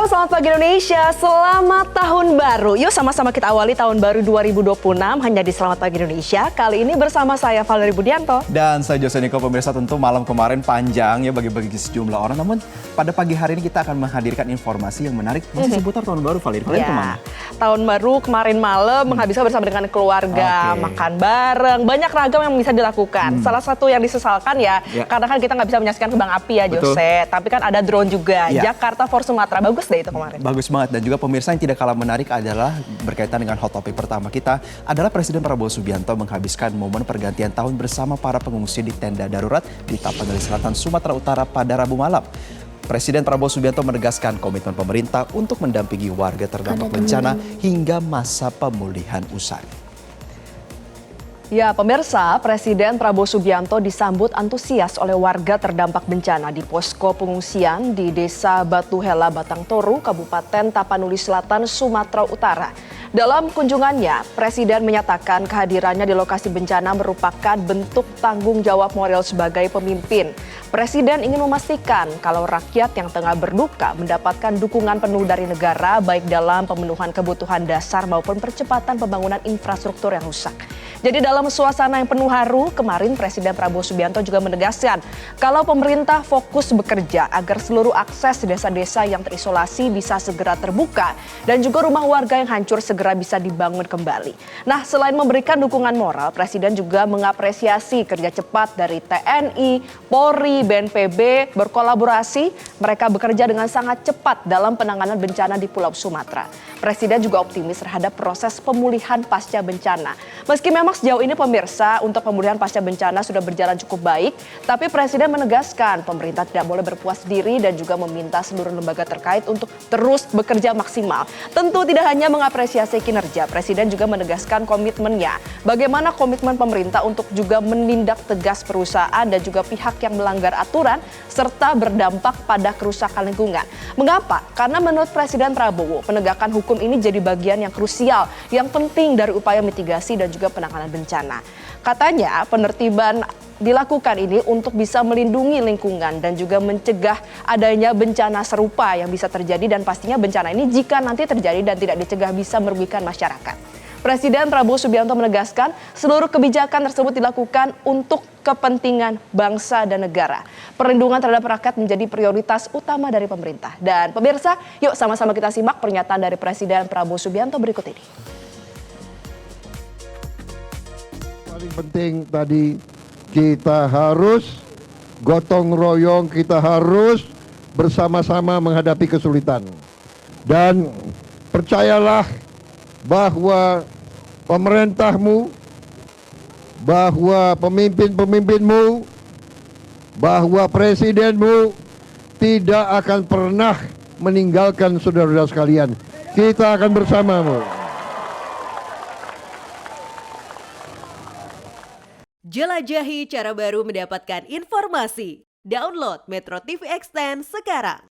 Halo, selamat pagi Indonesia. Selamat tahun baru. Yuk sama-sama kita awali tahun baru 2026 hanya di Selamat Pagi Indonesia. Kali ini bersama saya Valerie Budianto. Dan saya Jose Niko. Pemirsa, tentu malam kemarin panjang ya bagi sejumlah orang. Namun pada pagi hari ini kita akan menghadirkan informasi yang menarik masih seputar tahun baru, Valerie. Kalian kemana? Tahun baru kemarin malam menghabiskan bersama dengan keluarga, makan bareng. Banyak ragam yang bisa dilakukan. Salah satu yang disesalkan ya, karena kan kita nggak bisa menyaksikan kembang api ya, Jose. Tapi kan ada drone juga. Jakarta for Sumatera. Bagus deh itu kemarin. Bagus banget. Dan juga pemirsa yang tidak kalah menarik adalah berkaitan dengan hot topic pertama kita adalah Presiden Prabowo Subianto menghabiskan momen pergantian tahun bersama para pengungsi di tenda darurat di Tapanuli Selatan, Sumatera Utara pada Rabu malam. Presiden Prabowo Subianto menegaskan komitmen pemerintah untuk mendampingi warga terdampak bencana hingga masa pemulihan usai. Ya, pemirsa, Presiden Prabowo Subianto disambut antusias oleh warga terdampak bencana di posko pengungsian di Desa Batu Hela, Batang Toru, Kabupaten Tapanuli Selatan, Sumatera Utara. Dalam kunjungannya, Presiden menyatakan kehadirannya di lokasi bencana merupakan bentuk tanggung jawab moral sebagai pemimpin. Presiden ingin memastikan kalau rakyat yang tengah berduka mendapatkan dukungan penuh dari negara baik dalam pemenuhan kebutuhan dasar maupun percepatan pembangunan infrastruktur yang rusak. Jadi dalam suasana yang penuh haru, kemarin Presiden Prabowo Subianto juga menegaskan kalau pemerintah fokus bekerja agar seluruh akses desa-desa yang terisolasi bisa segera terbuka dan juga rumah warga yang hancur segera bisa dibangun kembali. Nah, selain memberikan dukungan moral, Presiden juga mengapresiasi kerja cepat dari TNI, Polri, BNPB berkolaborasi. Mereka bekerja dengan sangat cepat dalam penanganan bencana di Pulau Sumatera. Presiden juga optimis terhadap proses pemulihan pasca bencana. Meski memang sejauh ini pemirsa untuk pemulihan pasca bencana sudah berjalan cukup baik, tapi Presiden menegaskan pemerintah tidak boleh berpuas diri dan juga meminta seluruh lembaga terkait untuk terus bekerja maksimal. Tentu tidak hanya mengapresiasi kinerja, Presiden juga menegaskan komitmennya. Bagaimana komitmen pemerintah untuk juga menindak tegas perusahaan dan juga pihak yang melanggar aturan serta berdampak pada kerusakan lingkungan. Mengapa? Karena menurut Presiden Prabowo, penegakan hukum ini jadi bagian yang krusial, yang penting dari upaya mitigasi dan juga penanganan bencana. Katanya penertiban dilakukan ini untuk bisa melindungi lingkungan dan juga mencegah adanya bencana serupa yang bisa terjadi, dan pastinya bencana ini jika nanti terjadi dan tidak dicegah bisa merugikan masyarakat. Presiden Prabowo Subianto menegaskan seluruh kebijakan tersebut dilakukan untuk kepentingan bangsa dan negara. Perlindungan terhadap rakyat menjadi prioritas utama dari pemerintah. Dan pemirsa, yuk sama-sama kita simak pernyataan dari Presiden Prabowo Subianto berikut ini. Paling penting tadi kita harus gotong royong, kita harus bersama-sama menghadapi kesulitan. Dan percayalah bahwa pemerintahmu, bahwa pemimpin-pemimpinmu, bahwa presidenmu tidak akan pernah meninggalkan saudara-saudara sekalian. Kita akan bersamamu. Jelajahi cara baru mendapatkan informasi. Download Metro TV Extend sekarang.